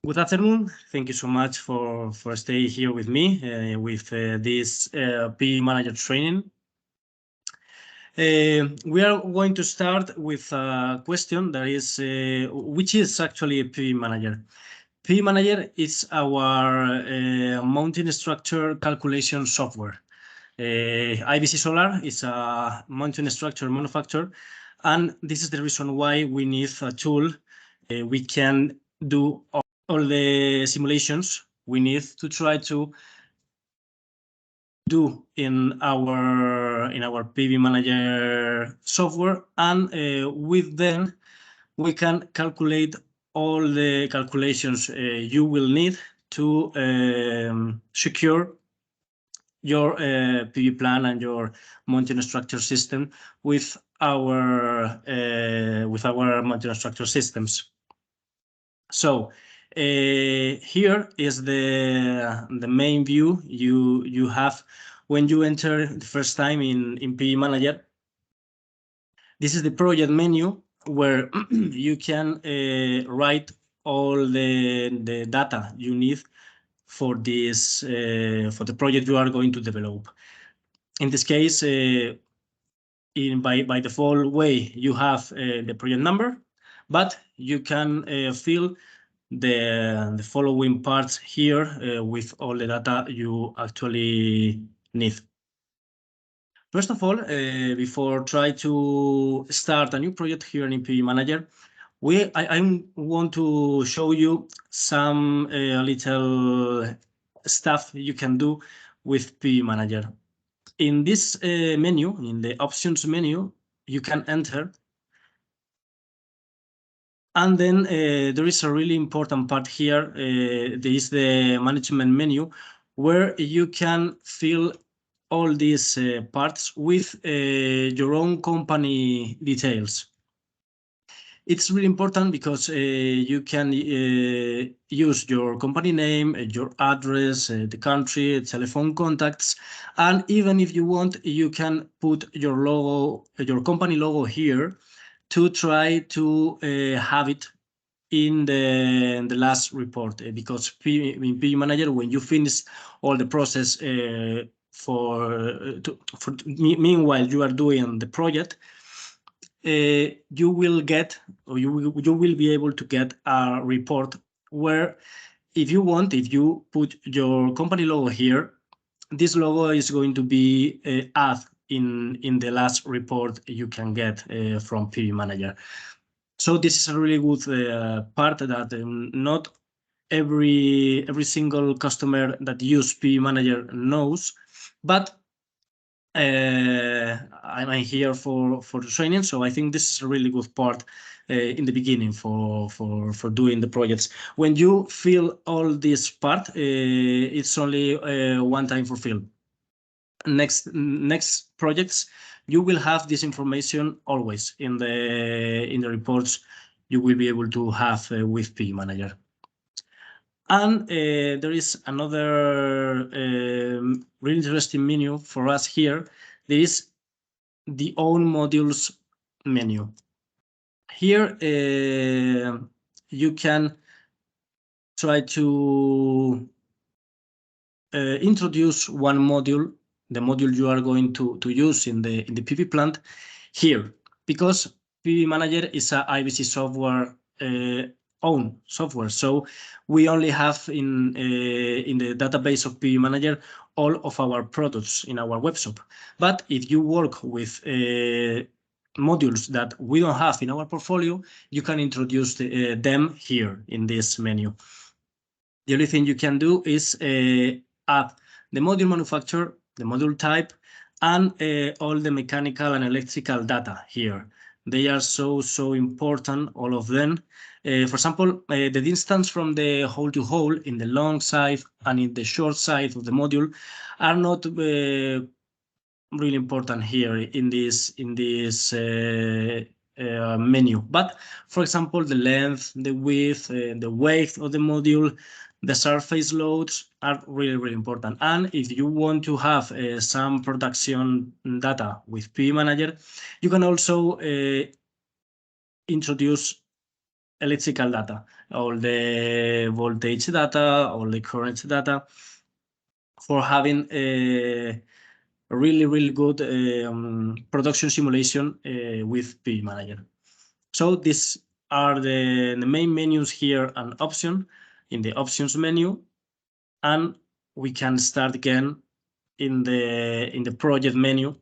Good afternoon. Thank you so much for staying here with me with this PV Manager training. We are going to start with a question that is, which is actually a PV Manager? PV Manager is our mounting structure calculation software. IBC Solar is a mounting structure manufacturer, and this is the reason why we need a tool. We can do all the simulations we need to try to do in our PV Manager software, and with them we can calculate all the calculations you will need to secure your PV plant and your mounting structure system with our mounting structure systems. So here is the main view you have when you enter the first time in PV Manager. This is the project menu where you can write all the data you need for this for the project you are going to develop. In this case, by default way, you have the project number, but you can fill the following parts here with all the data you actually need. First of all, before try to start a new project here in PV Manager, I want to show you some little stuff you can do with PV Manager. In this menu, in the options menu, you can enter. And then there is a really important part here. There is the management menu, where you can fill all these parts with your own company details. It's really important because you can use your company name, your address, the country, telephone contacts, and even if you want, you can put your logo, your company logo here to try to have it in the last report, because in PV Manager, when you finish all the process meanwhile you are doing the project, you will get, or you will be able to get a report where, if you want, if you put your company logo here, this logo is going to be added in the last report you can get from PV Manager. So this is a really good part that not every single customer that use PV Manager knows, but I'm here for the training, so I think this is a really good part in the beginning for doing the projects. When you fill all this part, it's only one time for fill. Next projects, you will have this information always in the reports you will be able to have with PV Manager. And there is another really interesting menu for us here. There is the own modules menu. Here you can try to introduce one module, the module you are going to use in the PV plant here, because PV Manager is a IBC software own software, so we only have in the database of PV Manager all of our products in our webshop. But if you work with modules that we don't have in our portfolio, you can introduce them here in this menu. The only thing you can do is add the module manufacturer, the module type, and all the mechanical and electrical data here. They are so important, all of them. For example, the distance from the hole to hole in the long side and in the short side of the module are not really important here in this menu. But for example, the length, the width, the weight of the module, the surface loads are really important. And if you want to have some production data with PV Manager, you can also introduce electrical data, all the voltage data, all the current data, for having a really good production simulation with PV Manager. So these are the main menus here and option in the options menu, and we can start again in the project menu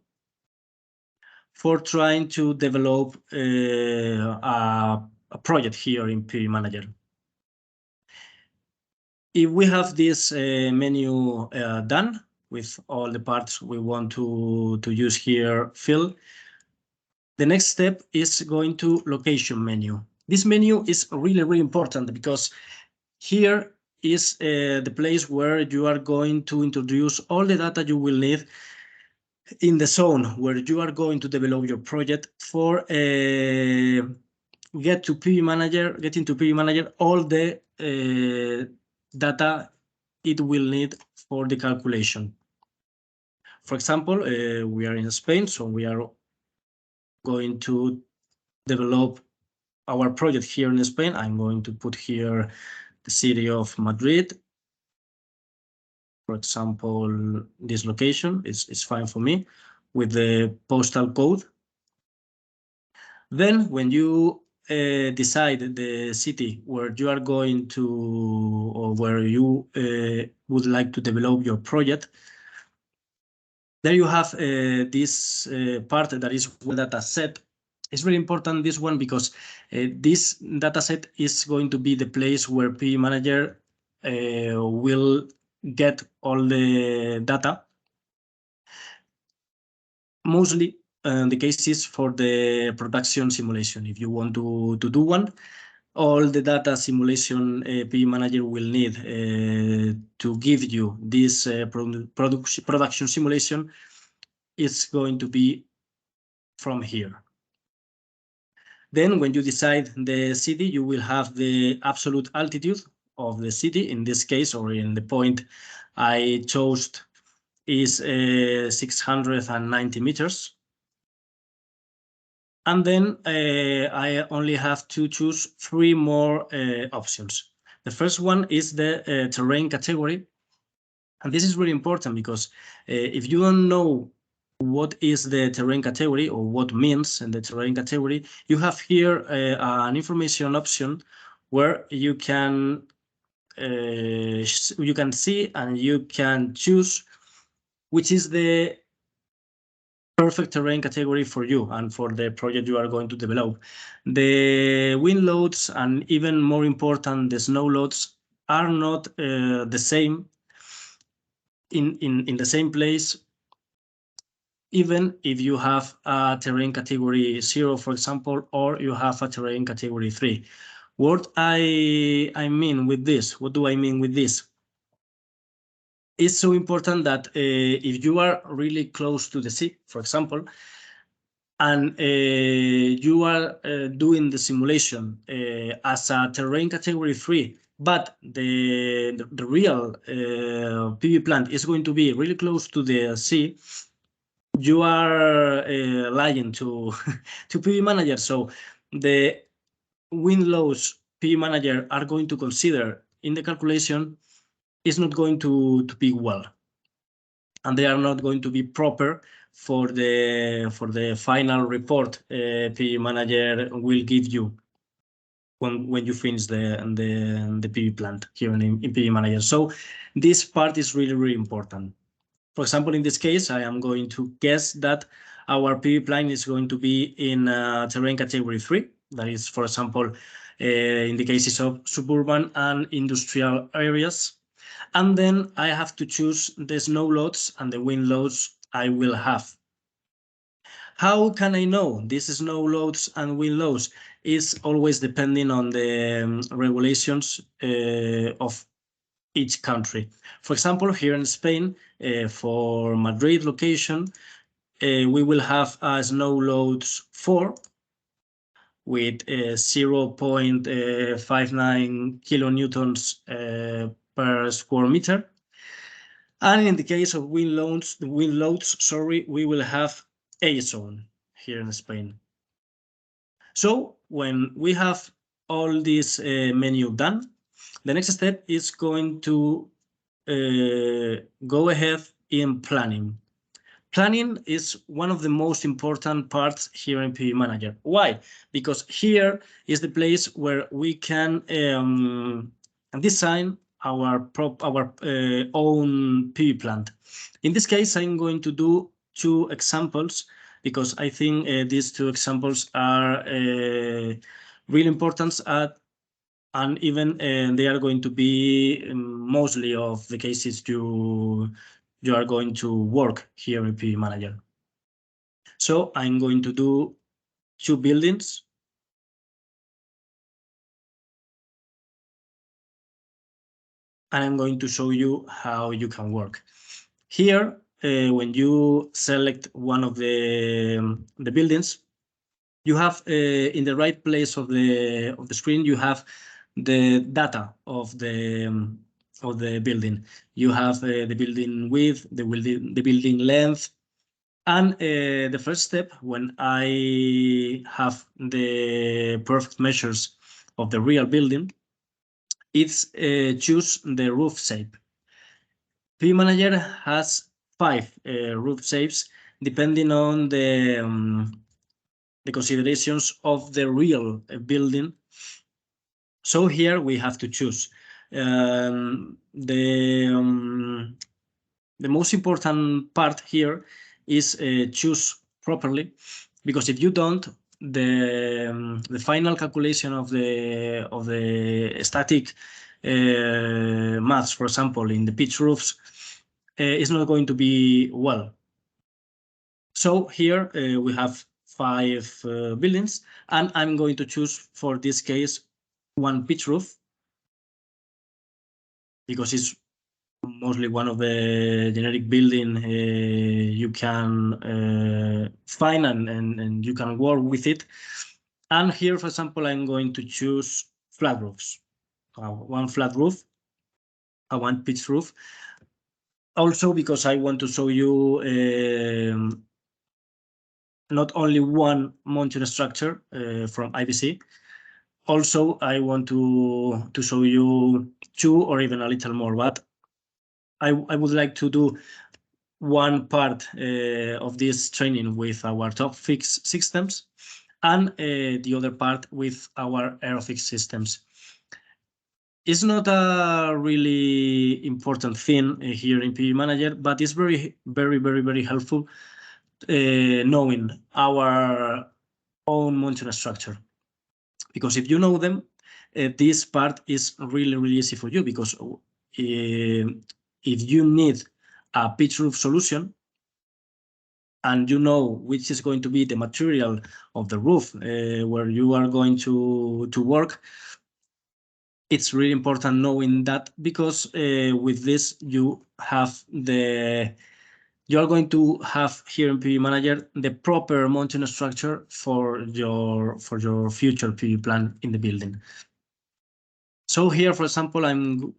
for trying to develop a project here in PV Manager. If we have this menu done with all the parts we want to use here filled, the next step is going to location menu. This menu is really important because here is the place where you are going to introduce all the data you will need in the zone where you are going to develop your project for get into PV Manager all the data it will need for the calculation. For example, we are in Spain, so we are going to develop our project here in Spain. I'm going to put here the city of Madrid. For example, this location is fine for me with the postal code. Then when you decide the city where you are going to, or where you would like to develop your project, there you have this part that is data set. It's really important, this one, because this data set is going to be the place where PV Manager will get all the data. Mostly the cases for the production simulation. If you want to do one, all the data simulation PV Manager will need to give you this production simulation is going to be from here. Then when you decide the city, you will have the absolute altitude of the city. In this case, or in the point I chose, is 690 meters. And then I only have to choose 3 more options. The first one is the terrain category. And this is really important because if you don't know what is the terrain category or what means in the terrain category, you have here an information option where you can see and you can choose which is the perfect terrain category for you and for the project you are going to develop. The wind loads and, even more important, the snow loads are not the same in the same place, even if you have a terrain category 0, for example, or you have a terrain category 3. What I mean with this, what do I mean with this? It's so important that if you are really close to the sea, for example, and you are doing the simulation as a terrain category 3, but the real PV plant is going to be really close to the sea, you are lying to to PV Manager. So the wind loads PV Manager are going to consider in the calculation is not going to be well, and they are not going to be proper for the final report PV Manager will give you when you finish the PV plant here in PV Manager. So this part is really important. For example, in this case, I am going to guess that our PV plant is going to be in terrain category 3. That is, for example, in the cases of suburban and industrial areas. And then I have to choose the snow loads and the wind loads I will have. How can I know these snow loads and wind loads? Is always depending on the regulations of each country. For example, here in Spain, for Madrid location, we will have snow loads 4 with 0.59 kilonewtons per square meter. And in the case of wind loads, we will have A zone here in Spain. So when we have all this menu done, the next step is going to go ahead in planning. Planning is one of the most important parts here in PV Manager. Why? Because here is the place where we can design our own PV plant. In this case, I'm going to do two examples because I think these two examples are really important and even they are going to be mostly of the cases you are going to work here in PV Manager. So I'm going to do two buildings. And I'm going to show you how you can work. Here, when you select one of the buildings, you have in the right place of the screen, you have the data of the building. You have the building width, the building length, and the first step when I have the perfect measures of the real building, it's choose the roof shape. PV Manager has 5 roof shapes depending on the considerations of the real building. So here we have to choose. The most important part here is choose properly, because if you don't, the final calculation of the static maths, for example, in the pitch roofs, is not going to be well. So here we have 5 buildings, and I'm going to choose for this case one pitch roof because it's mostly one of the generic building you can find and you can work with it. And here, for example, I'm going to choose flat roofs. One flat roof, one pitch roof. Also because I want to show you not only one mountain structure from IBC. Also, I want to show you 2 or even a little more, but I would like to do one part of this training with our top fix systems and the other part with our Aerofix systems. It's not a really important thing here in PV Manager, but it's very, very, very, very helpful knowing our own mountain structure. Because if you know them, this part is really, really easy for you, because if you need a pitch roof solution and you know which is going to be the material of the roof where you are going to work, it's really important knowing that, because with this you are going to have here in PV Manager the proper mounting structure for your future PV plant in the building. So here, for example, I'm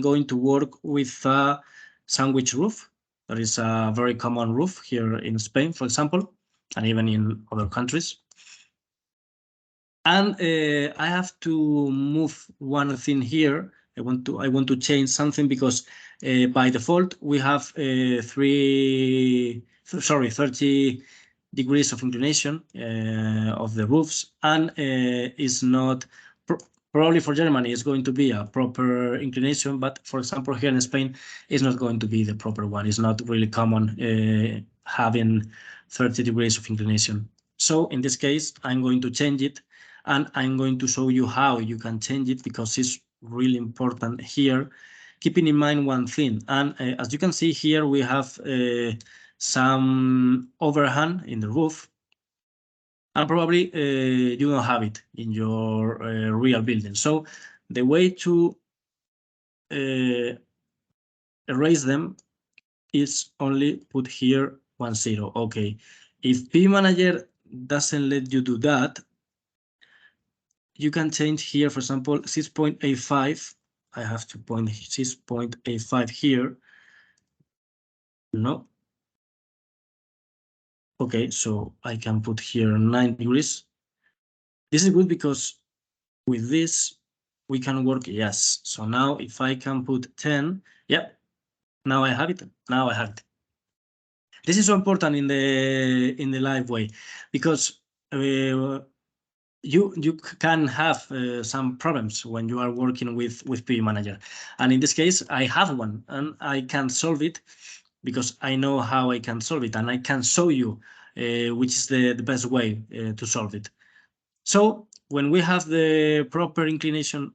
going to work with a sandwich roof. That is a very common roof here in Spain, for example, and even in other countries. And I have to move one thing here. I want to change something, because by default we have 30 degrees of inclination of the roofs, and is not probably for Germany it's going to be a proper inclination, but for example here in Spain it's not going to be the proper one. It's not really common having 30 degrees of inclination. So in this case I'm going to change it, and I'm going to show you how you can change it, because it's really important here, keeping in mind one thing. And as you can see here, we have some overhang in the roof, and probably you don't have it in your real building. So the way to erase them is only put here 10. Okay, if PV Manager doesn't let you do that, you can change here, for example, 6.85. I have to point 6.85 here. No. Okay, so I can put here 9 degrees. This is good because with this, we can work, yes. So now if I can put 10, yep, now I have it, now I have it. This is so important in the live way, because you can have some problems when you are working with PV Manager. And in this case, I have one and I can solve it because I know how I can solve it, and I can show you which is the best way to solve it. So when we have the proper inclination,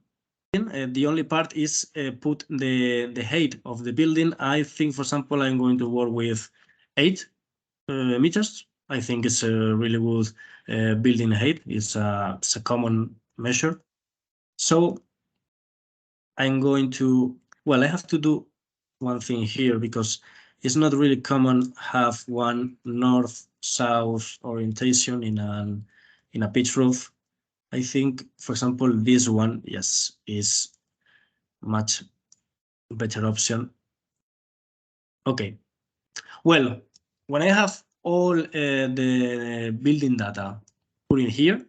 the only part is put the height of the building. I think, for example, I'm going to work with 8 meters. I think it's a really good building height. It's a common measure. So I'm going to, well, I have to do one thing here because it's not really common have one north-south orientation in a pitch roof. I think, for example, this one, yes, is much better option. Okay. Well, when I have all the building data put in here,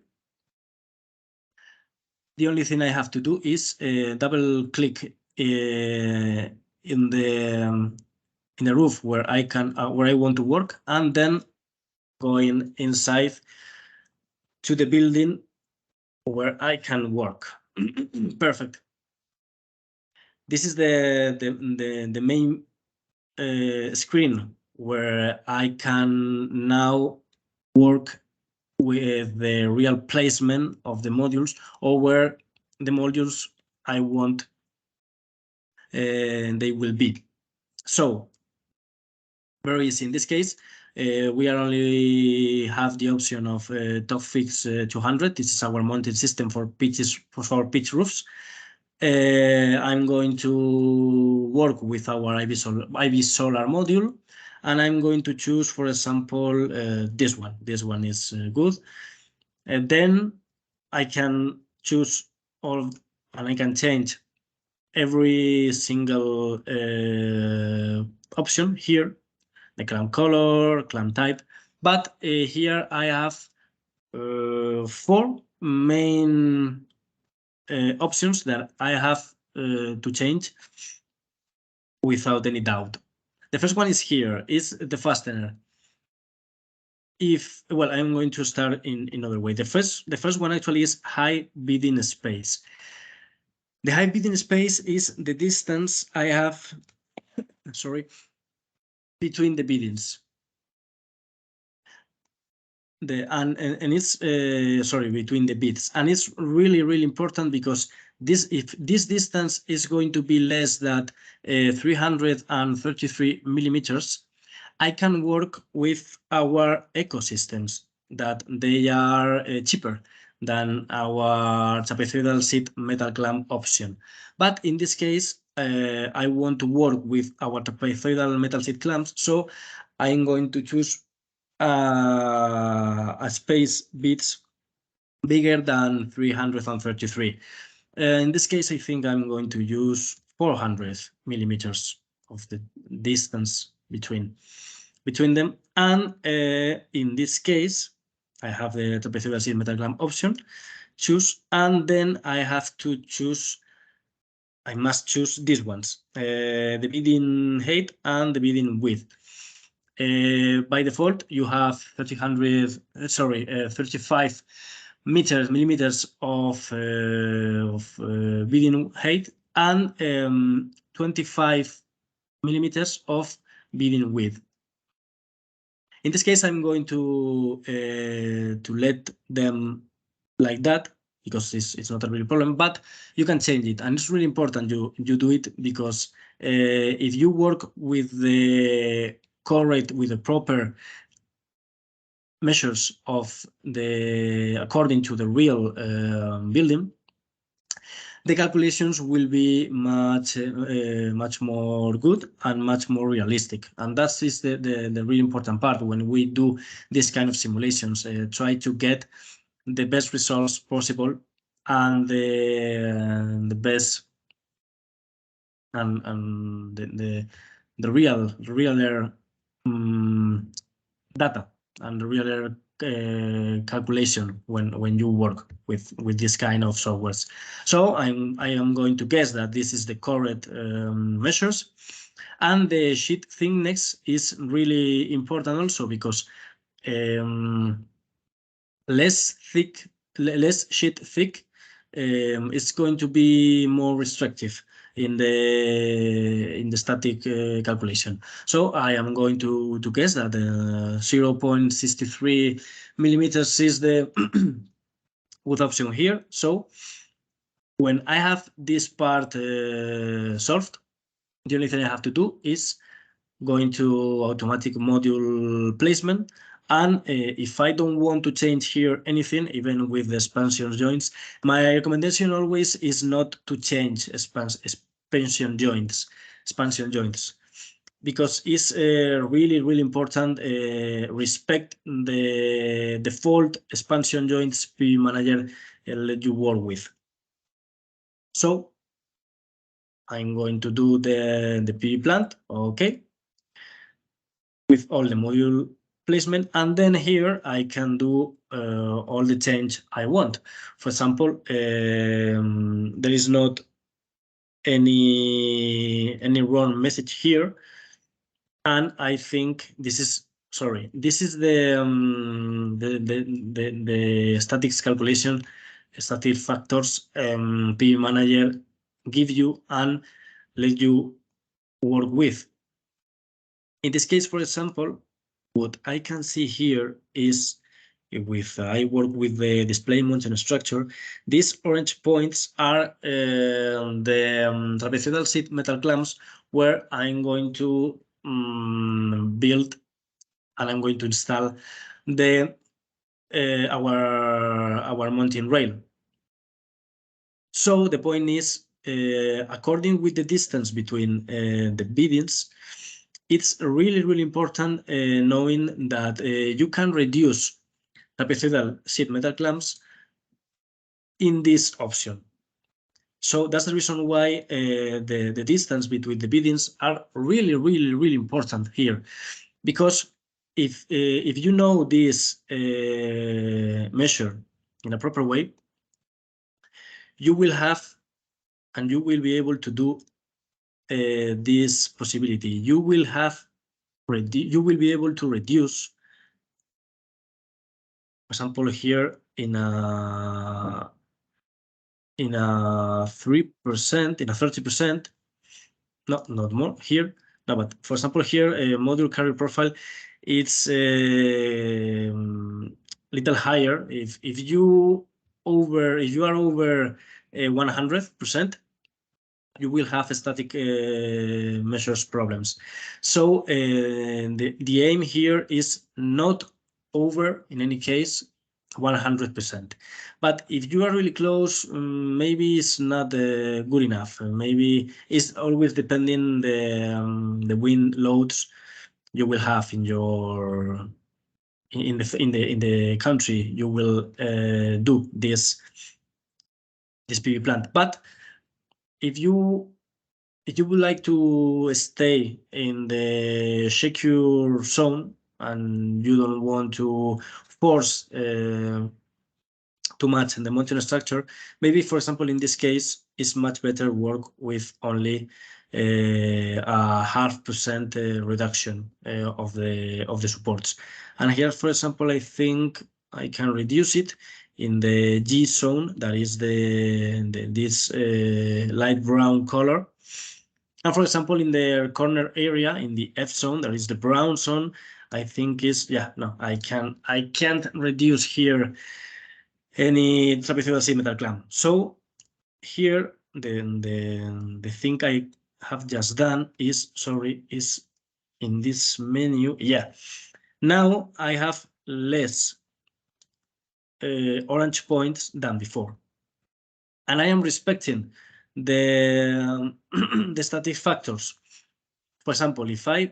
the only thing I have to do is double click in the roof where I can where I want to work, and then going inside to the building where I can work. Perfect. This is the main screen where I can now work with the real placement of the modules, or where the modules I want they will be. So very easy. In this case, we are only have the option of top fix 200. This is our mounting system for pitches, for our pitch roofs. I'm going to work with our IBC Solar module, and I'm going to choose, for example, this one. This one is good. And then I can choose all, and I can change every single option here, the clamp color, clamp type. But here I have 4 main options that I have to change without any doubt. The first one is here, is the fastener. If, well, I'm going to start in another way. The first one actually is high bidding space. The high bidding space is the distance I have, sorry, between the biddings. And it's sorry, between the bids, and it's really important because if this distance is going to be less than 333 millimeters, I can work with our ecosystems that they are cheaper than our trapezoidal sheet metal clamp option. But in this case, I want to work with our trapezoidal metal sheet clamps, so I'm going to choose a space bits bigger than 333. In this case, I think I'm going to use 400 millimeters of the distance between them. And in this case, I have the trapezoidal sheet metal clamp option, choose, and then I have to choose, I must choose these ones, the bidding height and the bidding width. By default, you have 35 millimeters of bidding height and 25 millimeters of bidding width. In this case, I'm going to let them like that because it's not a real problem, but you can change it, and it's really important you do it, because if you work with the correct, with the proper measures of according to the real building, the calculations will be much more good and much more realistic. And that is the really important part when we do this kind of simulations. Try to get the best results possible and the best and the real data and the real calculation when you work with this kind of softwares. So I am going to guess that this is the correct measures. And the sheet thickness is really important also, because less sheet thick is going to be more restrictive in the static calculation. So I am going to guess that 0.63 millimeters is the good option here. So when I have this part solved, the only thing I have to do is going to automatic module placement. And if I don't want to change here anything, even with the expansion joints, my recommendation always is not to change expansion joints, because it's really important. Respect the default expansion joints PV Manager let you work with. So I'm going to do the PV plant, okay, with all the module placement, and then here I can do all the change I want. For example, there is not any wrong message here, and I think this is the statics calculation, static factors PV Manager give you and let you work with. In this case, for example, what I can see here is I work with the display mountain structure. These orange points are the trapezoidal sheet metal clamps where I'm going to build and I'm going to install the our mounting rail. So the point is, according with the distance between the beadings, it's really important knowing that you can reduce trapezoidal sheet metal clamps in this option. So that's the reason why the distance between the beadings are really important here, because if you know this measure in a proper way, you will have and you will be able to do this possibility. You will be able to reduce, for example, here in a 3%, in a 30%, no, not more here. No, but for example, here module carrier profile, it's little higher. If you are over 100%, you will have static measures problems. So the aim here is not over, in any case, 100%. But if you are really close, maybe it's not good enough. Maybe it's always depending the wind loads you will have in your in the country you will do this PV plant. But if you would like to stay in the secure zone and you don't want to force too much in the mountain structure, maybe, for example, in this case, it's much better work with only a 0.5% reduction of the supports. And here, for example, I think I can reduce it in the G zone, that is this light brown color. And for example, in the corner area, in the F zone, that is the brown zone, I think is, yeah, no, I can't reduce here any trapezoidal sheet metal clamp. So here, the thing I have just done is in this menu. Yeah, now I have less orange points than before, and I am respecting the the static factors. For example, if I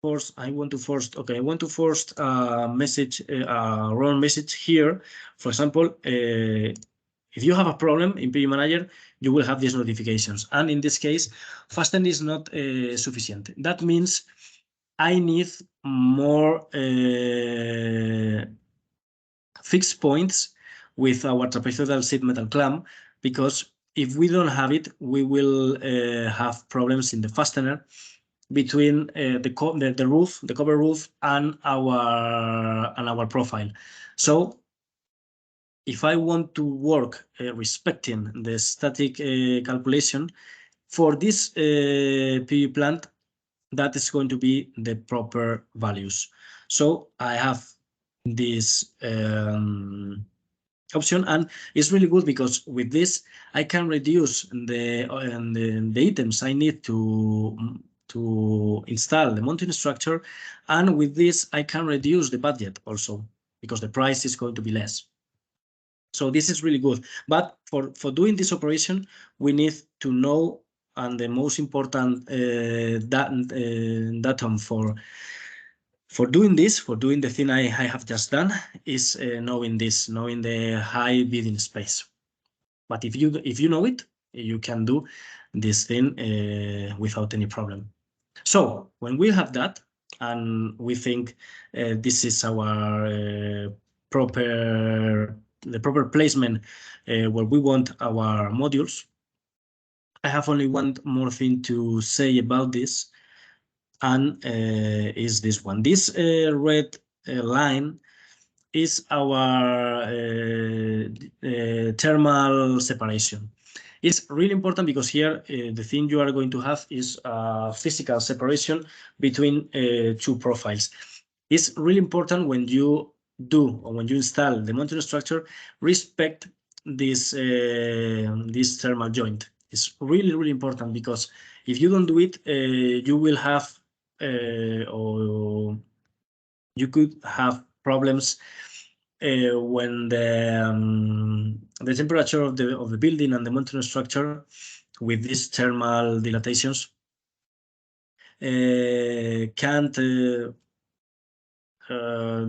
want to force a message, a wrong message here. For example, if you have a problem in PV Manager, you will have these notifications. And in this case, fasten is not sufficient. That means I need more fixed points with our trapezoidal sheet metal clamp, because if we don't have it, we will have problems in the fastener between the roof, the cover roof, and our profile. So if I want to work respecting the static calculation for this PV plant, that is going to be the proper values. So I have this option, and it's really good because with this I can reduce the items I need to install the mounting structure, and with this I can reduce the budget also because the price is going to be less. So this is really good. But for doing this operation, we need to know, and the most important datum for doing this, for doing the thing I have just done, is knowing the high bidding space. But if you know it, you can do this thing without any problem. So when we have that, and we think this is our proper placement where we want our modules, I have only one more thing to say about this, and is this one. This red line is our thermal separation. It's really important because here the thing you are going to have is physical separation between two profiles. It's really important when you do, or when you install the mounting structure, respect this this thermal joint. It's really, really important, because if you don't do it, you will have or you could have problems when the temperature of the building and the mounting structure with these thermal dilatations can't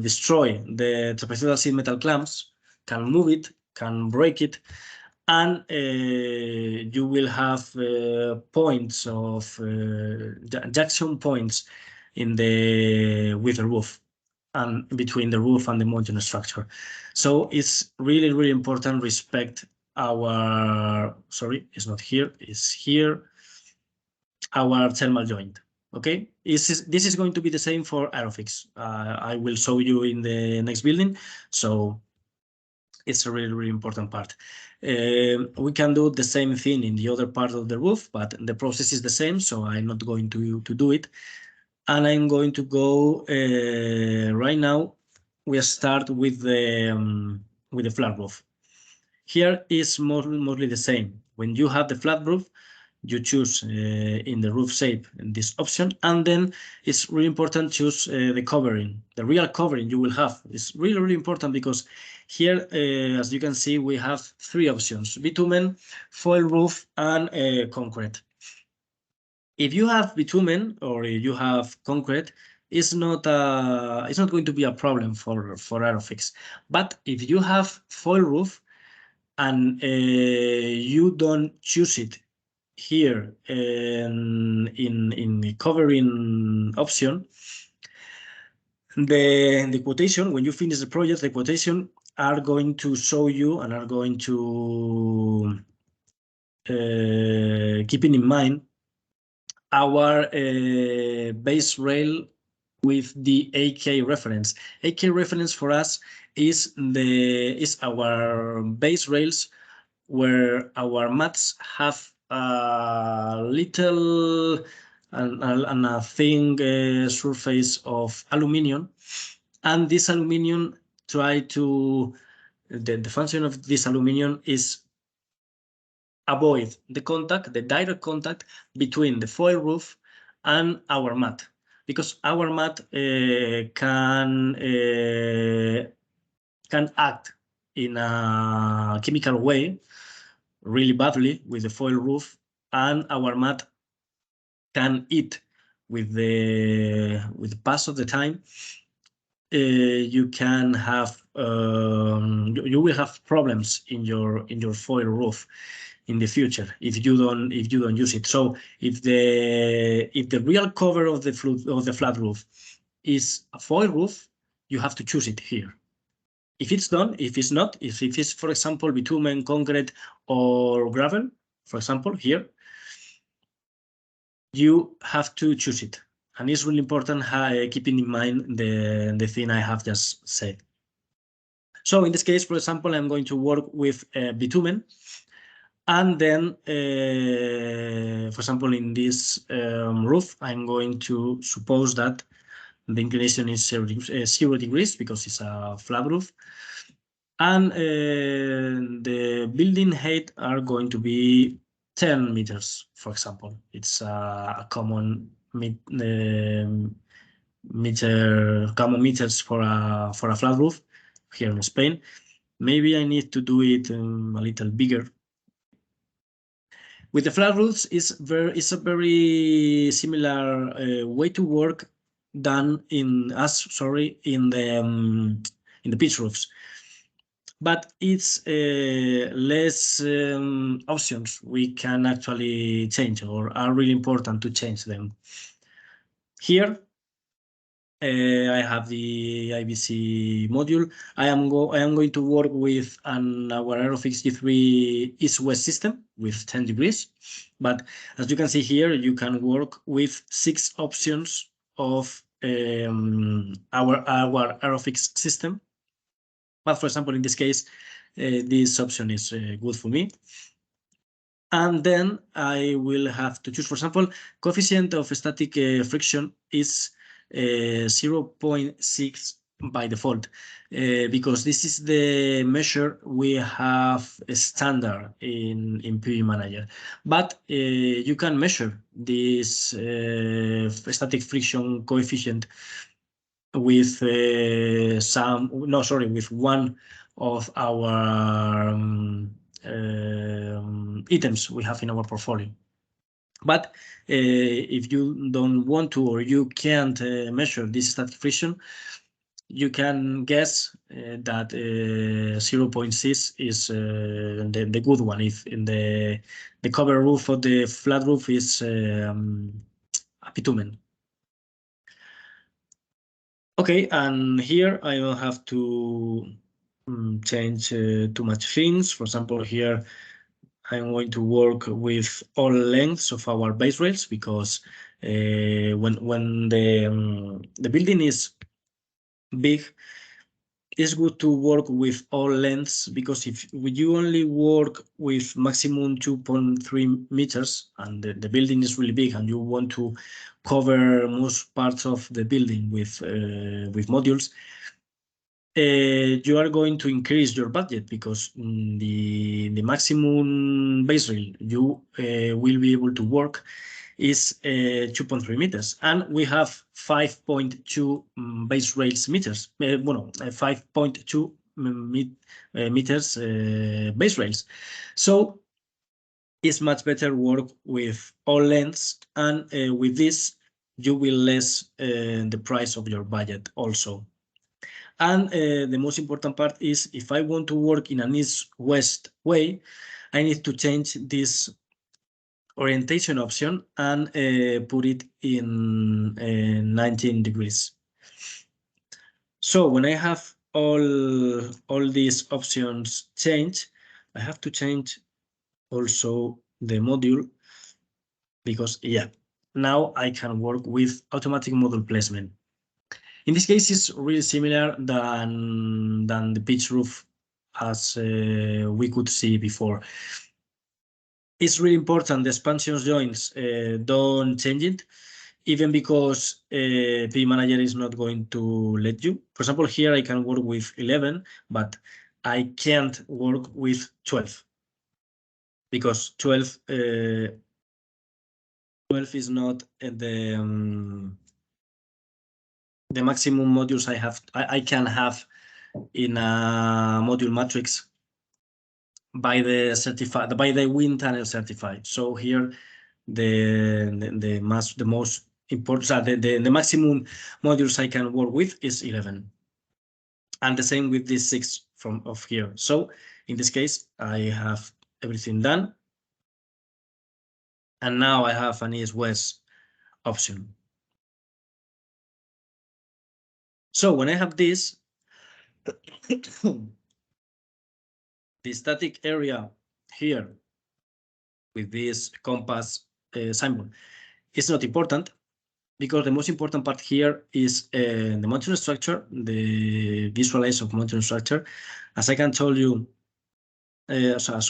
destroy the trapezoidal sheet metal clamps, can move it, can break it, and you will have points of junction points in with the roof, and between the roof and the mounting structure. So it's really, really important. Respect our, sorry, it's not here, it's here, our thermal joint. Okay, this is going to be the same for Aerofix. I will show you in the next building. So it's a really, really important part. We can do the same thing in the other part of the roof, but the process is the same, so I'm not going to do it. And I'm going to go right now. We start with the flat roof. Here is mostly the same. When you have the flat roof, you choose in the roof shape this option, and then it's really important to choose the covering, the real covering you will have. It's really, really important because here, as you can see, we have three options: bitumen, foil roof, and concrete. If you have bitumen or you have concrete, it's not going to be a problem for Aerofix. But if you have foil roof and you don't choose it here in the covering option, the quotation, when you finish the project, the quotation are going to show you and are going to keeping in mind our base rail with the AK reference. AK reference for us is our base rails where our mats have a little and a thin surface of aluminium, and this aluminium the function of this aluminium is avoid the direct contact between the foil roof and our mat, because our mat can act in a chemical way really badly with the foil roof, and our mat can eat with the pass of the time. You can have you will have problems in your foil roof. in the future if you don't use it. So if the real cover of the flat roof is a foil roof, you have to choose it here. If it's done, if it's not, if it is, for example, bitumen, concrete, or gravel, for example, here, you have to choose it. And it's really important keeping in mind the thing I have just said. So in this case, for example, I'm going to work with bitumen. And then, for example, in this roof, I'm going to suppose that the inclination is 0 degrees because it's a flat roof. And the building height are going to be 10 meters, for example. It's a common common meters for a flat roof here in Spain. Maybe I need to do it a little bigger. With the flat roofs, it's a very similar way to work than in the pitch roofs. But it's less options we can actually change or are really important to change them. Here, I have the IBC module. I am going to work with our Aerofix G3 east-west system with 10 degrees. But as you can see here, you can work with 6 options of our Aerofix system. But for example, in this case, this option is good for me. And then I will have to choose, for example, coefficient of static friction is 0.6 by default, because this is the measure we have standard in PV Manager. But you can measure this static friction coefficient with with one of our items we have in our portfolio. But if you don't want to or you can't measure this static friction, you can guess that 0.6 is the good one. If in the cover roof of the flat roof is a bitumen. Okay, and here I will have to change too much things. For example, here I'm going to work with all lengths of our base rails because when the building is big, it's good to work with all lengths, because if you only work with maximum 2.3 meters and the building is really big and you want to cover most parts of the building with modules, you are going to increase your budget because the maximum base rail you will be able to work is 2.3 meters, and we have 5.2 base rails meters. 5.2 meters base rails. So it's much better work with all lengths, and with this you will less the price of your budget also. And the most important part is if I want to work in an east-west way, I need to change this orientation option and put it in 19 degrees. So when I have all these options changed, I have to change also the module, because now I can work with automatic module placement. In this case, it's really similar than the pitch roof as we could see before. It's really important the expansion joints don't change it, even because PV Manager is not going to let you. For example, here I can work with 11, but I can't work with 12 because 12 is not the maximum modules I can have in a module matrix by the wind tunnel certified. So here the most important, the maximum modules I can work with is 11, and the same with this 6 of here. So in this case, I have everything done. And now I have an east-west option. So when I have this, the static area here with this compass symbol is not important, because the most important part here is the mountain structure, the visualize of mountain structure. As I can tell you, as I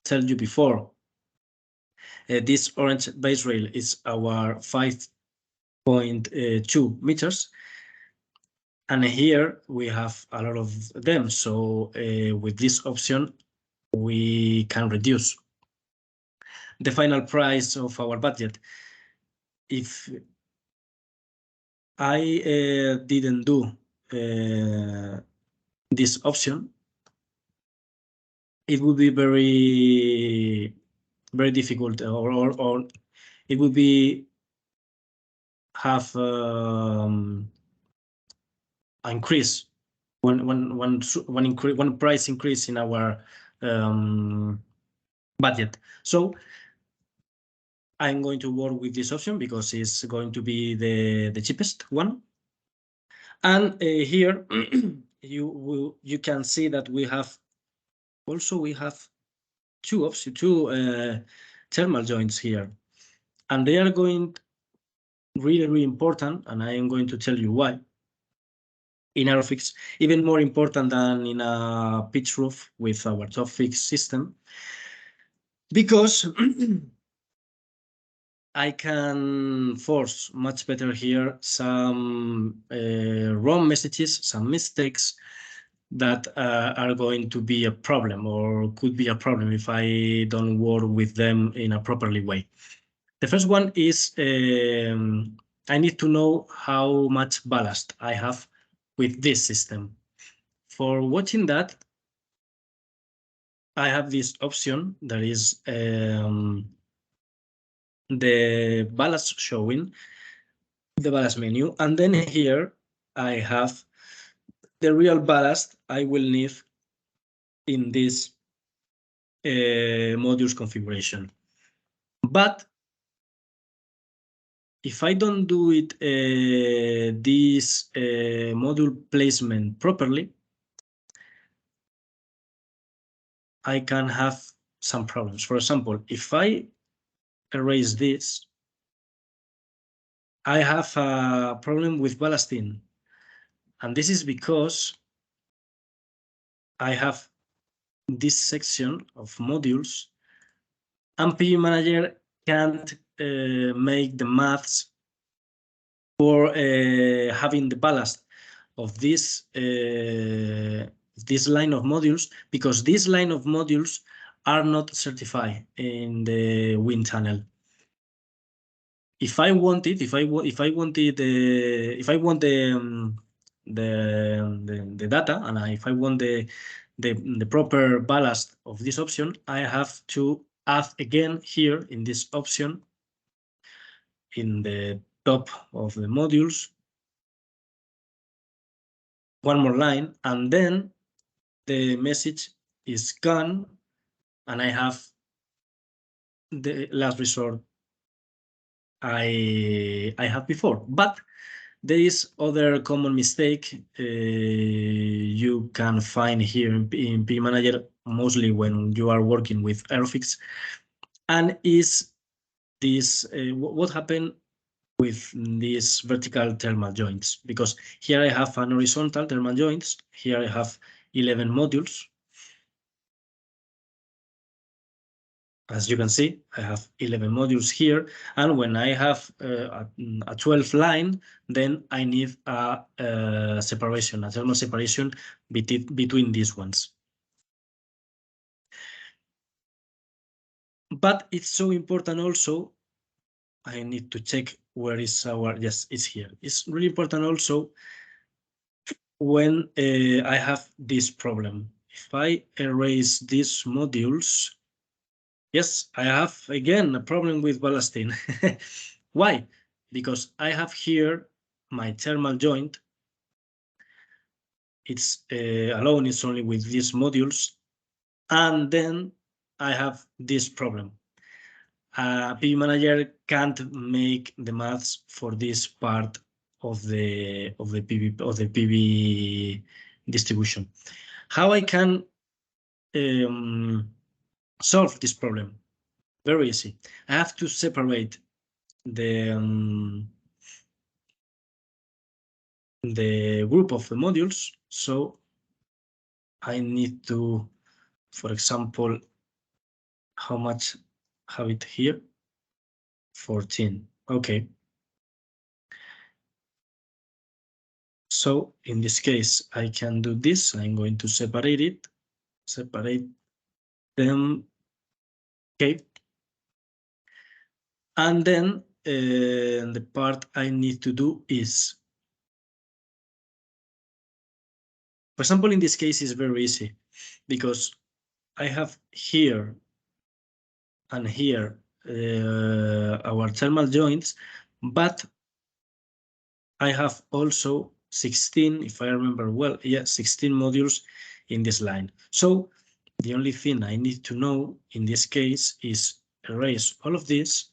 tell you before, this orange base rail is our 5.2 meters. And here we have a lot of them. So with this option, we can reduce the final price of our budget. If I didn't do this option, it would be very difficult, or it would be have increase one price increase in our budget. So I'm going to work with this option because it's going to be the cheapest one. And here you can see that we have two options, two thermal joints here, and they are going really important, and I am going to tell you why. In Aerofix, even more important than in a pitch roof with our top fix system, because I can force much better here some wrong messages, some mistakes that are going to be a problem, or could be a problem if I don't work with them in a properly way. The first one is I need to know how much ballast I have with this system. For watching that, I have this option that is the ballast showing, the ballast menu, and then here I have the real ballast I will need in this modules configuration. But if I don't do it this module placement properly, I can have some problems. For example, if I erase this, I have a problem with ballasting. And this is because I have this section of modules, and PV Manager can't make the maths for having the ballast of this line of modules, because this line of modules are not certified in the wind tunnel. If I want the data, and if I want the proper ballast of this option, I have to add again here in this option, in the top of the modules, one more line, and then the message is gone, and I have the last resort I had before. But there is other common mistake you can find here in PV Manager, mostly when you are working with Aerofix, and is this what happened with these vertical thermal joints, because here I have an horizontal thermal joints, here I have 11 modules. As you can see, I have 11 modules here, and when I have a 12 line, then I need a separation, a thermal separation between these ones. But it's so important also, I need to check where is our, yes, it's here. It's really important also when I have this problem. If I erase these modules, yes, I have again a problem with ballasting. Why? Because I have here my thermal joint. It's alone, it's only with these modules. And then I have this problem. PV Manager can't make the maths for this part of the PV distribution. How I can solve this problem? Very easy. I have to separate the group of the modules. So I need to, for example, how much have it here? 14. Okay. So in this case, I can do this. I'm going to separate them. Okay. And then the part I need to do is, for example, in this case, is very easy because I have here and here our thermal joints, but I have also 16, if I remember well, yeah, 16 modules in this line. So the only thing I need to know in this case is erase all of this.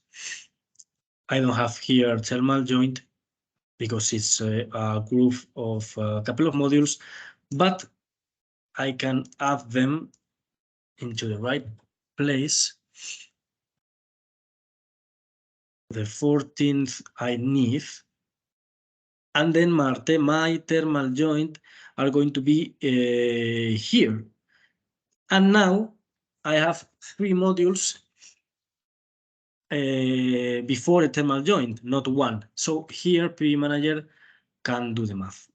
I don't have here thermal joint because it's a group of a couple of modules, but I can add them into the right place. The 14th I need, and then my thermal joint are going to be here. And now I have 3 modules before a thermal joint, not 1. So here PV Manager can do the math.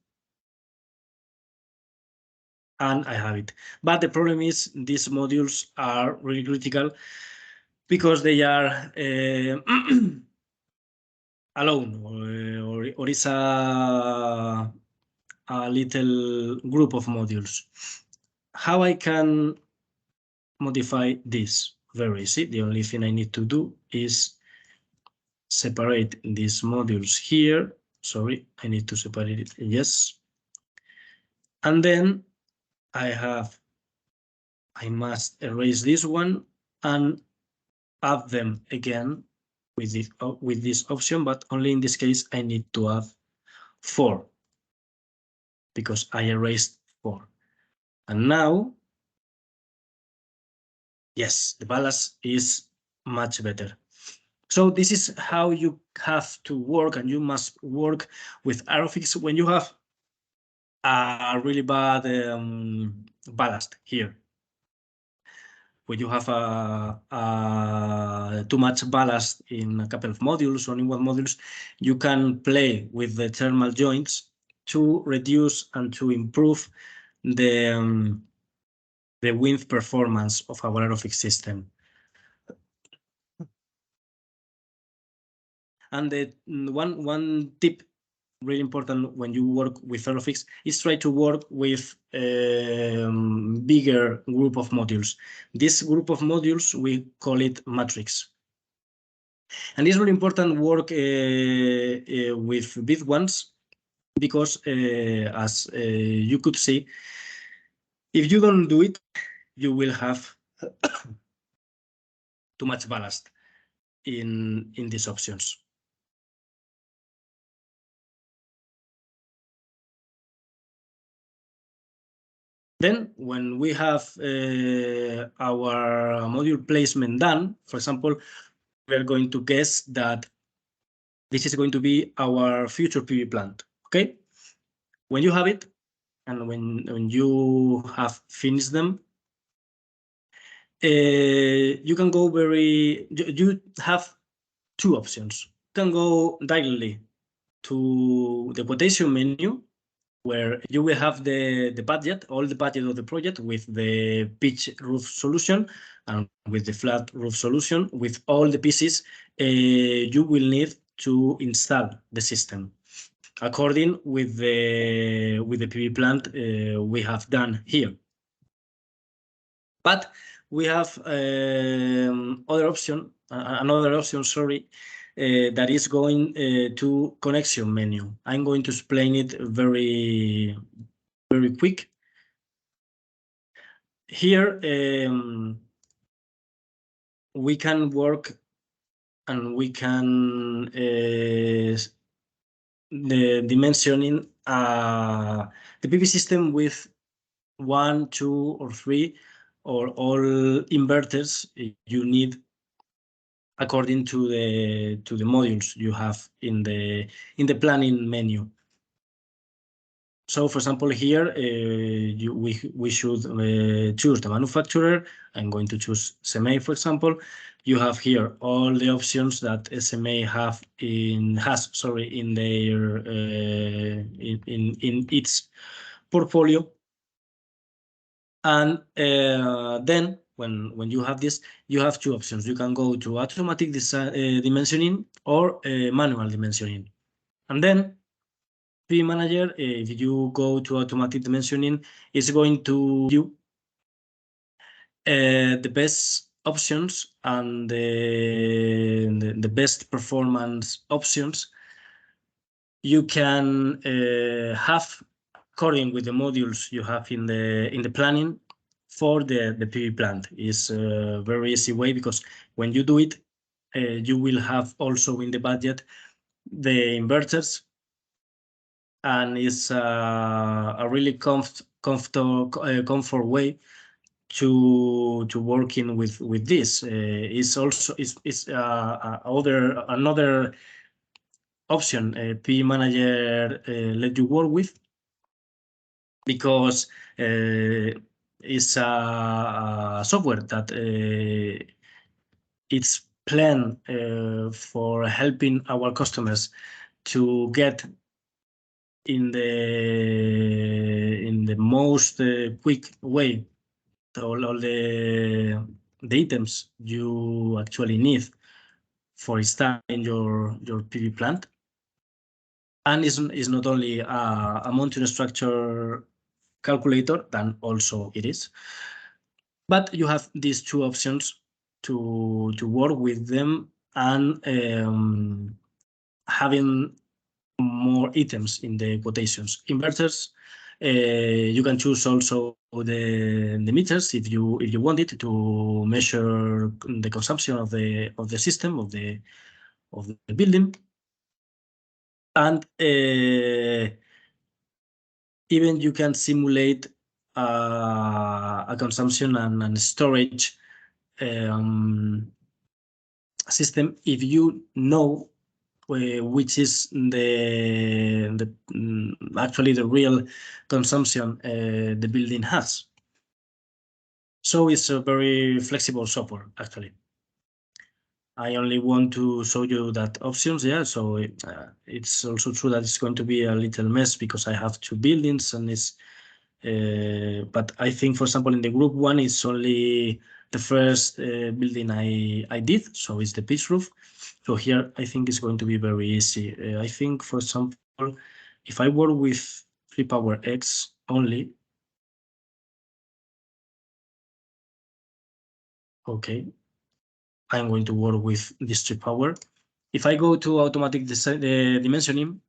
And I have it. But the problem is these modules are really critical because they are alone, or it's a little group of modules. How I can modify this? Very easy. The only thing I need to do is separate these modules here. Sorry, I need to separate it. Yes. And then I must erase this one and add them again with this option, but only in this case I need to add 4 because I erased 4. And now, yes, the ballast is much better. So this is how you have to work, and you must work with Aerofix when you have a really bad ballast here. When you have too much ballast in a couple of modules or in one modules, you can play with the thermal joints to reduce and to improve the wind performance of our Aerofix system. And the one tip really important when you work with Aerofix is try to work with bigger group of modules. This group of modules, we call it matrix. And it's really important work with big ones because as you could see, if you don't do it, you will have too much ballast in these options. Then when we have our module placement done, for example, we're going to guess that this is going to be our future PV plant, okay? When you have it, and when you have finished them, you can go you have 2 options. You can go directly to the quotation menu, where you will have the budget, all the budget of the project with the pitch roof solution and with the flat roof solution, with all the pieces you will need to install the system according with the PV plant we have done here. But we have another option, sorry, that is going to connection menu. I'm going to explain it very quick. Here, we can work and we can the dimensioning the PV system with 1, 2, or 3 or all inverters you need according to the modules you have in the planning menu. So, for example, here we should choose the manufacturer. I'm going to choose SMA, for example. You have here all the options that SMA has in their in its portfolio. And then when you have this, you have two options. You can go to automatic dimensioning or manual dimensioning. And then PV Manager, if you go to automatic dimensioning, is going to give you the best options and the best performance options you can have according with the modules you have in the planning for the PV plant. Is a very easy way, because when you do it, you will have also in the budget the inverters, and it's a really comfort way to working with this. Is also is another option PV Manager let you work with, because it's a software that it's planned for helping our customers to get in the most quick way all the items you actually need for installing your PV plant. And it's not only a mounting structure calculator, then also it is, but you have these two options to work with them, and having more items in the quotations. Inverters, you can choose also the meters if you want it to measure the consumption of the system of the building, and even you can simulate a consumption and storage system if you know which is actually the real consumption the building has. So it's a very flexible software, actually. I only want to show you that options, yeah. So it's also true that it's going to be a little mess because I have two buildings, and it's but I think, for example, in the group one, it's only the first building I did, so it's the pitch roof. So here I think it's going to be very easy. I think, for example, if I work with 3 power X only, okay, I'm going to work with this 3 power. If I go to automatic dimensioning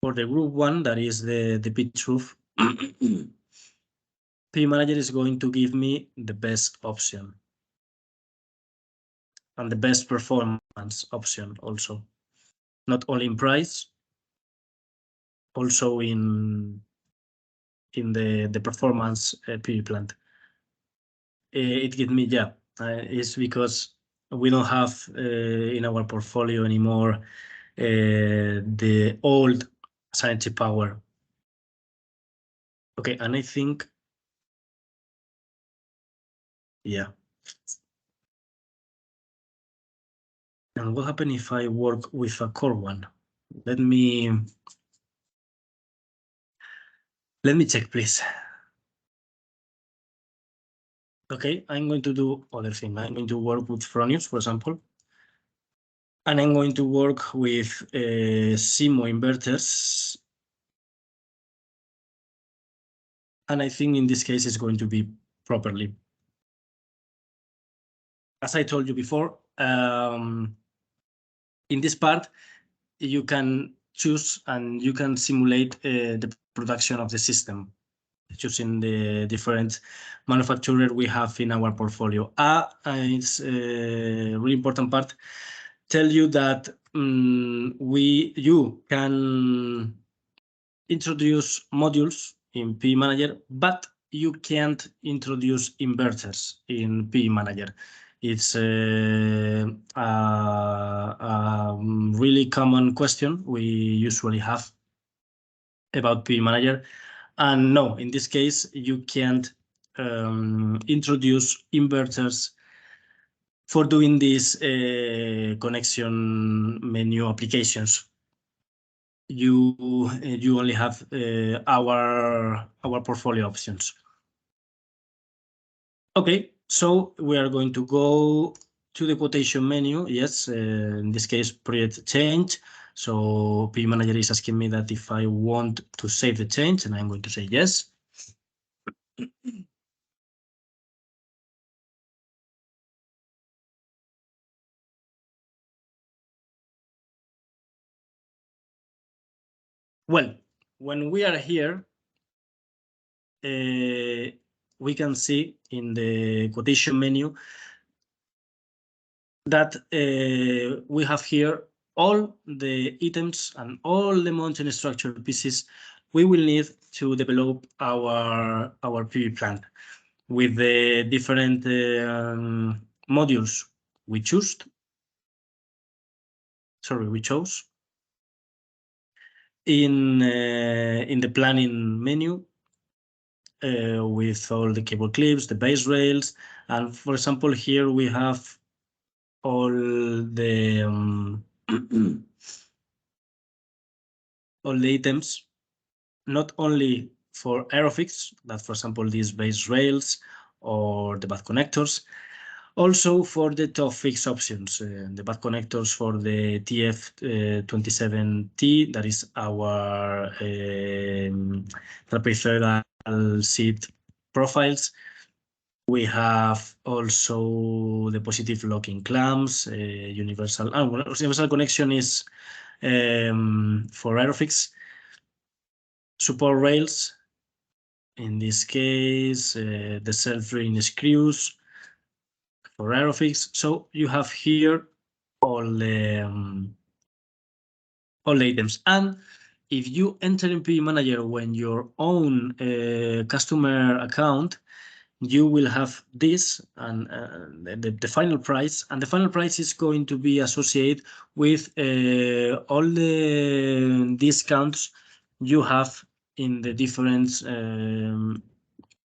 for the group one, that is the pitch roof, PV Manager is going to give me the best option and the best performance option also, not only in price, also in the performance PV plant. It gives me, yeah, it's because we don't have in our portfolio anymore the old scientific power. Okay, and I think, yeah. And what happens if I work with a core one? Let me check, please. Okay, I'm going to do other thing. I'm going to work with Fronius, for example. And I'm going to work with CMO inverters. And I think in this case, it's going to be properly. As I told you before, in this part, you can choose and you can simulate the production of the system. choosing the different manufacturer we have in our portfolio. It's a really important part. Tell you that you can introduce modules in PV Manager, but you can't introduce inverters in PV Manager. It's a really common question we usually have about PV Manager. And no, in this case, you can't introduce inverters for doing these connection menu applications. You only have our portfolio options. Okay, so we are going to go to the quotation menu. Yes, in this case, project change. So PV Manager is asking me that if I want to save the change, and I'm going to say yes. Well, when we are here, we can see in the quotation menu that we have here all the items and all the mountain structure pieces we will need to develop our PV plant with the different modules we chose. In the planning menu with all the cable clips, the base rails, and for example here we have all the all the items, not only for Aerofix, that for example these base rails or the bath connectors, also for the top fix options, the bath connectors for the TF27T, that is our trapezoidal seat profiles. We have also the positive locking clamps, universal connection is for Aerofix. Support rails, in this case, the self-draining screws for Aerofix. So you have here all the items. And if you enter in PV Manager when your own customer account, you will have this and the final price, and the final price is going to be associated with all the discounts you have in the different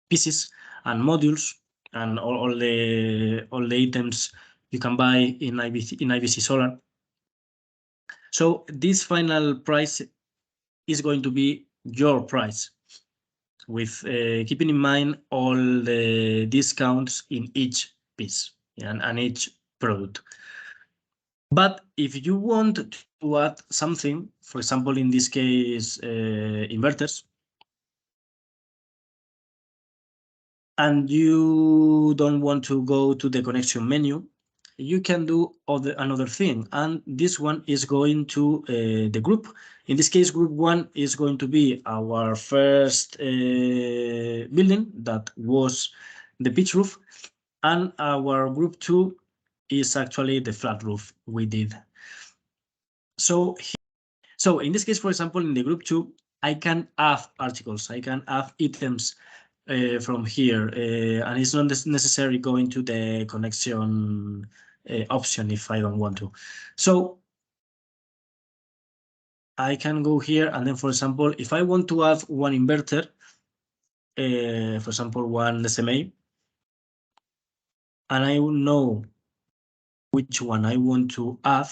pieces and modules and all the items you can buy in IBC Solar. So this final price is going to be your price, with keeping in mind all the discounts in each piece and each product. But if you want to add something, for example, in this case, inverters, and you don't want to go to the connection menu, you can do another thing, and this one is going to the group. In this case, group 1 is going to be our first building, that was the pitch roof, and our group 2 is actually the flat roof we did. So in this case, for example, in the group 2, I can add articles, I can add items from here, and it's not necessarily going to the connection option if I don't want to. So I can go here, and then, for example, if I want to add one inverter, for example, one SMA, and I know which one I want to add,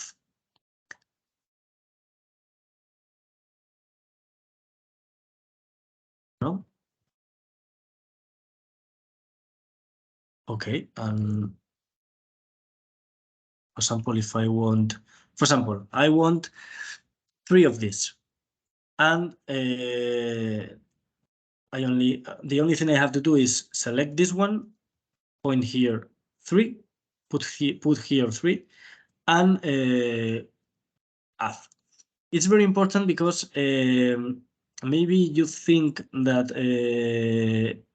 no? Okay, and for example, if I want, for example, I want 3 of these, and the only thing I have to do is select this one, point here 3, put here 3, and add. It's very important because maybe you think that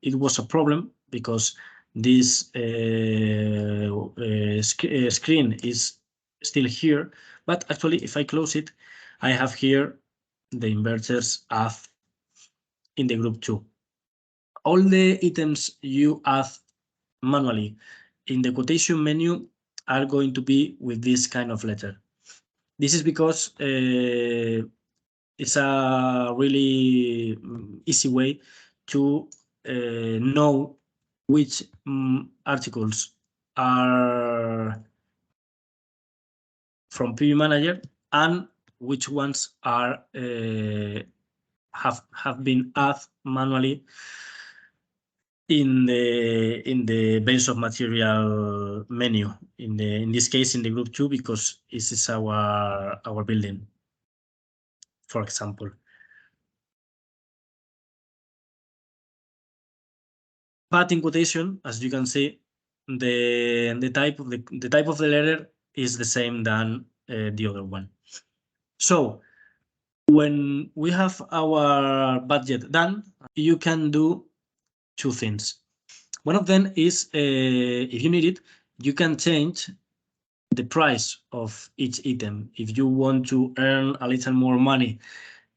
it was a problem because this screen is still here, but actually if I close it, I have here the inverters add in the group 2. All the items you add manually in the quotation menu are going to be with this kind of letter. This is because it's a really easy way to know which articles are from PV Manager and which ones are have been added manually in the base of material menu. In this case, in the group 2, because this is our building, for example. But in quotation, as you can see, the type of the letter is the same than the other one. So when we have our budget done, you can do two things. One of them is, if you need it, you can change the price of each item. If you want to earn a little more money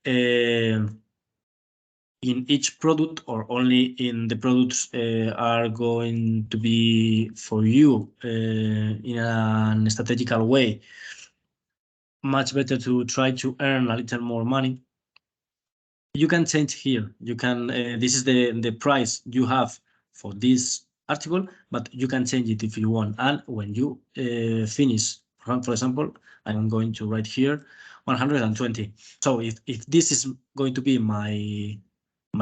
in each product, or only in the products are going to be for you in a strategical way, much better to try to earn a little more money, you can change here. You can this is the price you have for this article, but you can change it if you want. And when you finish, for example, I'm going to write here 120. So if this is going to be my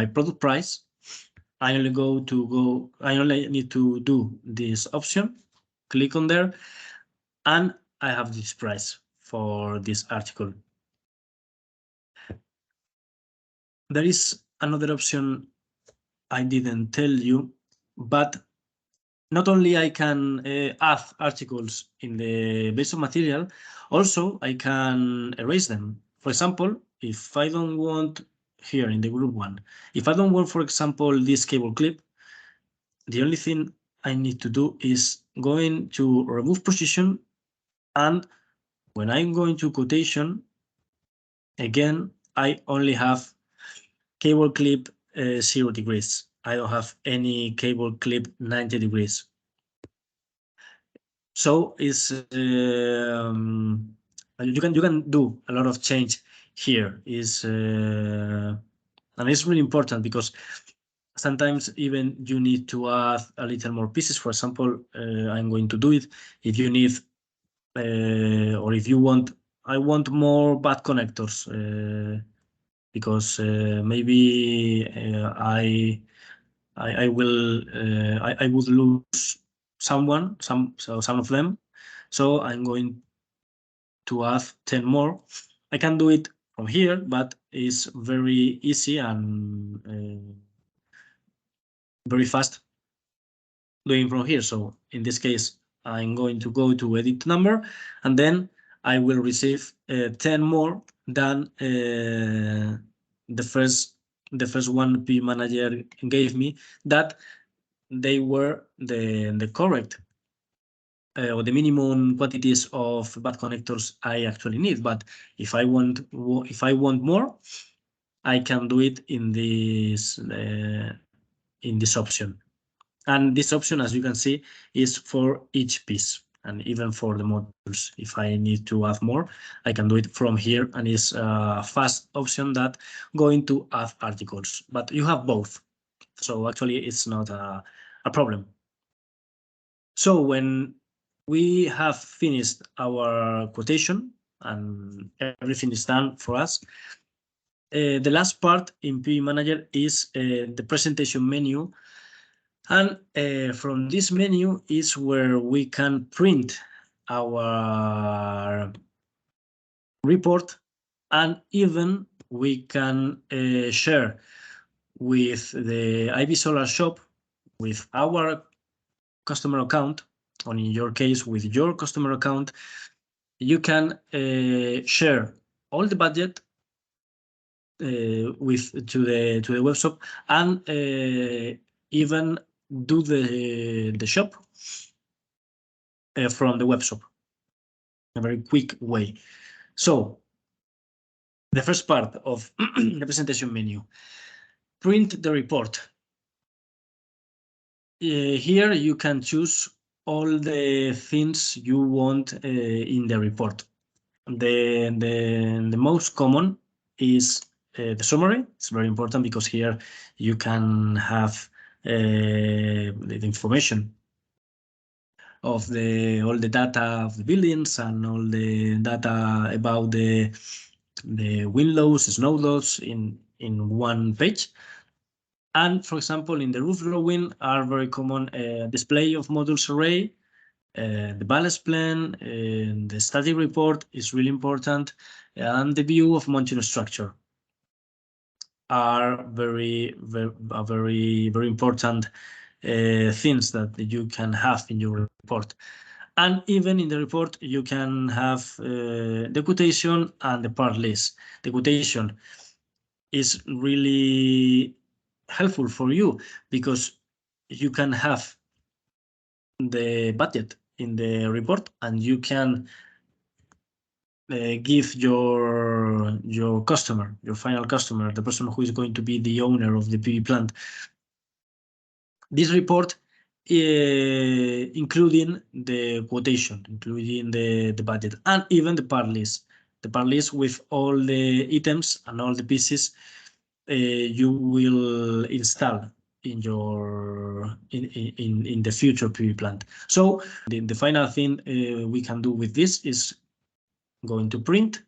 product price, I only need to do this option, click on there, and I have this price for this article. There is another option I didn't tell you, but not only I can add articles in the base of material, also I can erase them. For example, if I don't want here in the group 1, if I don't want, for example, this cable clip, the only thing I need to do is going to remove position, and when I'm going to quotation, again, I only have cable clip 0 degrees. I don't have any cable clip 90 degrees. So it's you can do a lot of change here. And it's really important because sometimes even you need to add a little more pieces. For example, I'm going to do it. If you need or if you want, I want more bad connectors because maybe I would lose some of them. So I'm going to add 10 more. I can do it from here, but it's very easy and very fast doing from here. So in this case, I'm going to go to edit number, and then I will receive 10 more than the first one PV Manager gave me, that they were the correct or the minimum quantities of bad connectors I actually need. But if I want more, I can do it in this option. And this option, as you can see, is for each piece, and even for the modules. If I need to add more, I can do it from here, and it's a fast option that going to add articles. But you have both, so actually it's not a problem. So when we have finished our quotation and everything is done for us, the last part in PV Manager is the presentation menu. And from this menu is where we can print our report, and even we can share with the IBC Solar Shop, with our customer account, or in your case, with your customer account. You can share all the budget to the webshop, and even do the shop from the webshop in a very quick way. So the first part of the presentation menu, print the report. Here you can choose all the things you want in the report. The most common is the summary. It's very important because here you can have the information of all the data of the buildings and all the data about the wind loads, snow loads in one page. And for example, in the roof drawing are very common display of modules array, the ballast plan, the static report is really important, and the view of mountain structure are very important things that you can have in your report. And even in the report, you can have the quotation and the part list. The quotation is really helpful for you because you can have the budget in the report and you can give your customer, your final customer, the person who is going to be the owner of the PV plant, this report, including the quotation, including the budget, and even the part list. The part list with all the items and all the pieces you will install in your in the future PV plant. So the final thing we can do with this is going to print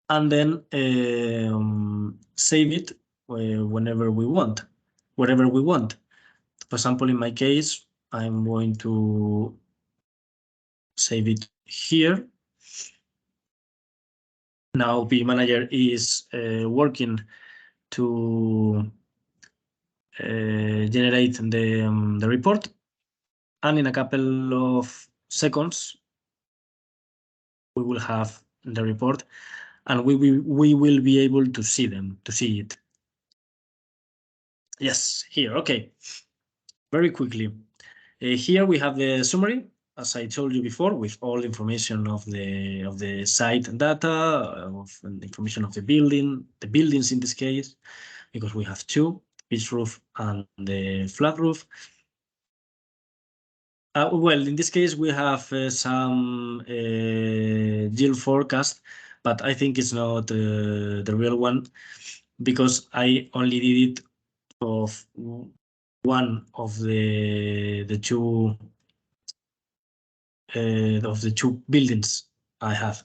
and then save it whenever we want, wherever we want. For example, in my case, I'm going to save it here. Now PV Manager is working to generate the report, and in a couple of seconds we will have the report, and we will be able to see it. Yes, here. Okay, very quickly. Here we have the summary, as I told you before, with all information of the site data, of the information of the buildings in this case, because we have two, pitch roof and the flat roof. Well, in this case, we have some yield forecast, but I think it's not the real one because I only did it of one of the two buildings I have.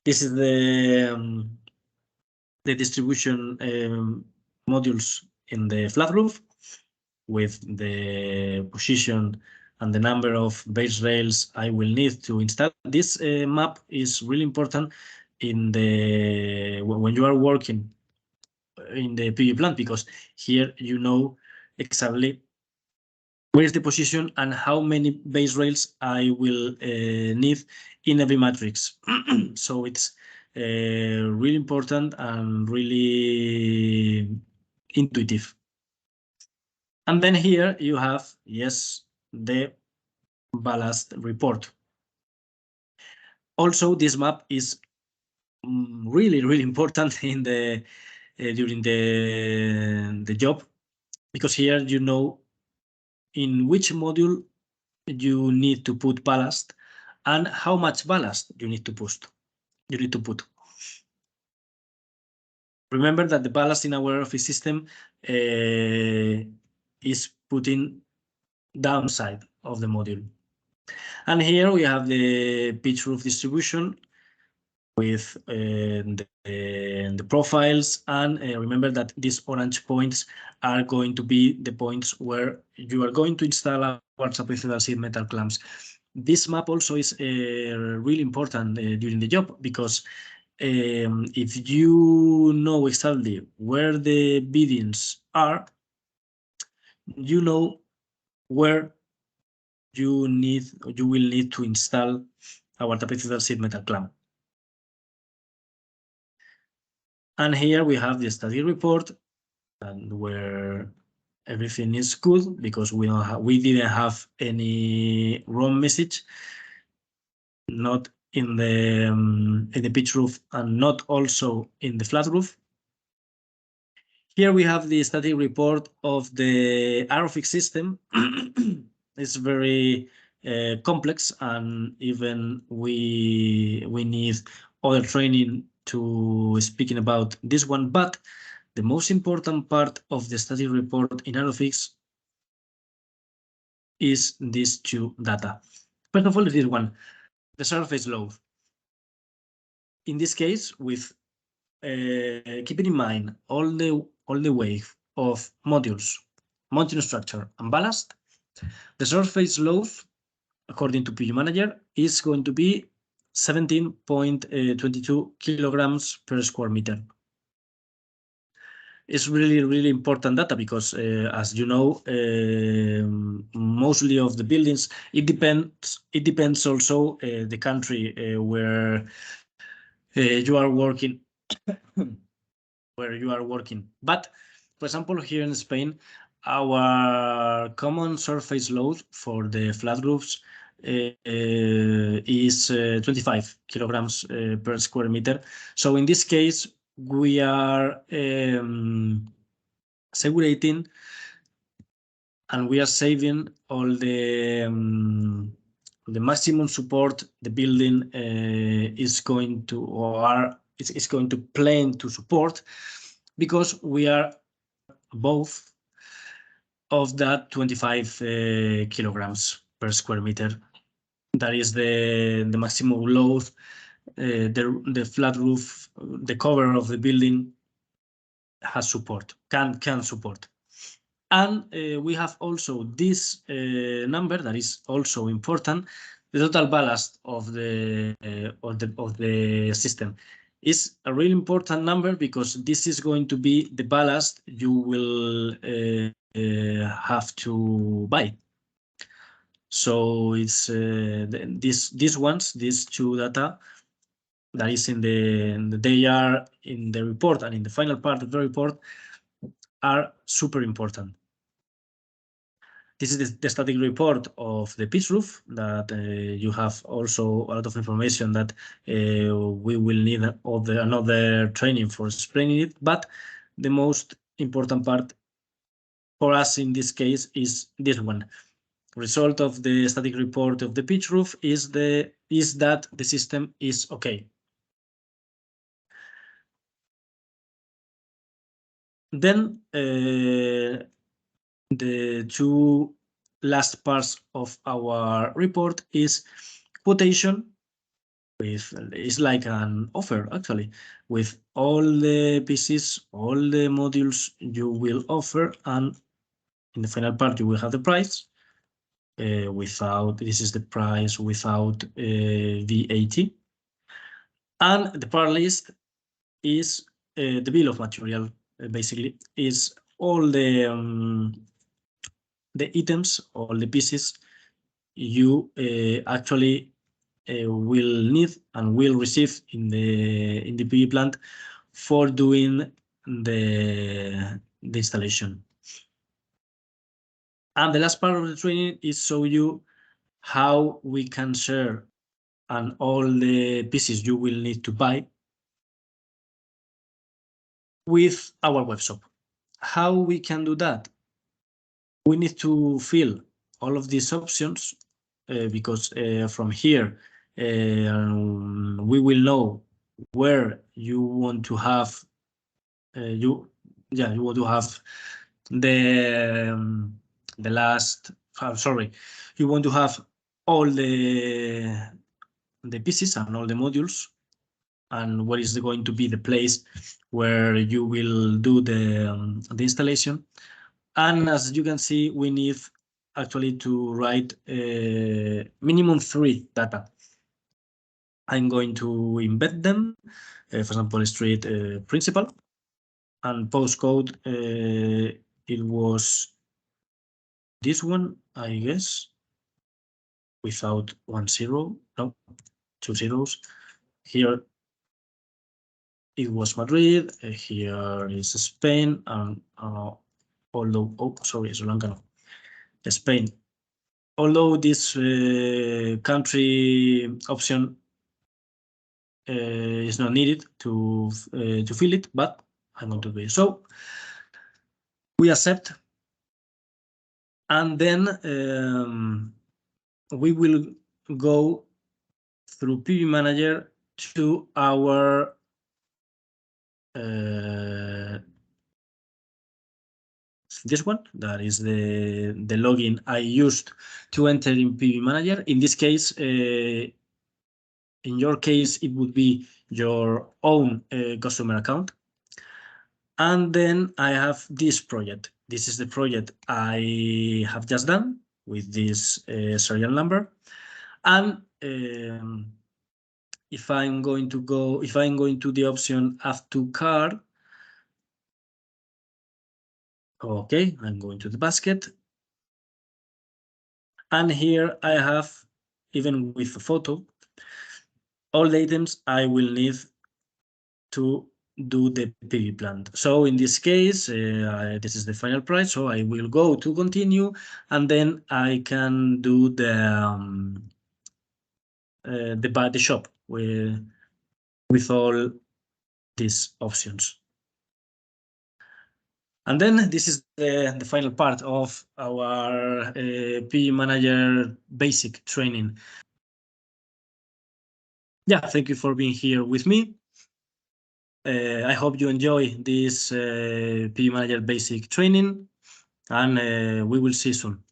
This is the distribution modules in the flat roof with the position and the number of base rails I will need to install. This map is really important in when you are working in the PV plant, because here you know exactly where is the position and how many base rails I will need in every matrix. So it's really important and really intuitive. And then here you have, yes, the ballast report. Also, this map is really important in the during the job, because here you know in which module you need to put ballast and how much ballast you need to put. Remember that the ballast in our office system is putting downside of the module. And here we have the pitch roof distribution with the profiles, and remember that these orange points are going to be the points where you are going to install our trapezoidal sheet metal clamps. This map also is really important during the job, because if you know exactly where the beadings are, you know where you will need to install our trapezoidal sheet metal clamp. And here we have the static report, and where everything is good because we didn't have any wrong message, not in the pitch roof and not also in the flat roof. Here we have the static report of the Aerofix system. It's very complex, and even we need other training to speaking about this one. But the most important part of the static report in Aerofix is these two data. First of all, this one, the surface load. In this case, with keeping in mind all the wave of modules, mounting structure, and ballast, the surface load, according to PV Manager, is going to be 17.22 kilograms per square meter. It's really important data because, as you know, mostly of the buildings, it depends also the country where you are working. But for example, here in Spain, our common surface load for the flat roofs is 25 kilograms per square meter. So in this case, we are segregating, and we are saving all the maximum support the building is going to, or is going to plan to support, because we are both of that 25 kilograms per square meter. That is the maximum load the flat roof, the cover of the building has support, can support. And we have also this number that is also important. The total ballast of the system is a really important number, because this is going to be the ballast you will have to buy. So it's these two data that is they are in the report and in the final part of the report are super important. This is the static report of the pitch roof that you have also a lot of information that we will need another training for explaining it. But the most important part for us in this case is this one. Result of the static report of the pitch roof is that the system is okay. Then the two last parts of our report is quotation. It's like an offer, actually, with all the pieces, all the modules you will offer, and in the final part you will have the price. This is the price without VAT. And the part list is the bill of material, basically, is all the items, all the pieces you actually will need and will receive in the PV plant for doing the installation. And the last part of the training is show you how we can share and all the pieces you will need to buy with our webshop. How we can do that? We need to fill all of these options because from here we will know where you want to have you want to have the last. Sorry, you want to have all the pieces and all the modules, and what is going to be the place where you will do the installation. And as you can see, we need actually to write minimum 3 data. I'm going to embed them, for example, street principal, and postcode. It was this one, I guess, without 1 0, no, 2 zeros. Here it was Madrid. Here is Spain, and although, oh, sorry, Sri Lanka, no. Spain. Although this country option is not needed to fill it, but I'm going to do it. So we accept, and then we will go through PV Manager to our this one, that is the login I used to enter in PV Manager. In this case, in your case, it would be your own customer account. And then I have this project. This is the project I have just done with this serial number. And if I'm going to the option add to cart, okay, I'm going to the basket. And here I have, even with a photo, all the items I will need to do the PV plant. So in this case, this is the final price. So I will go to continue, and then I can do the shop with all these options. And then this is the final part of our PV Manager basic training. Yeah, thank you for being here with me. I hope you enjoy this PV Manager basic training, and we will see you soon.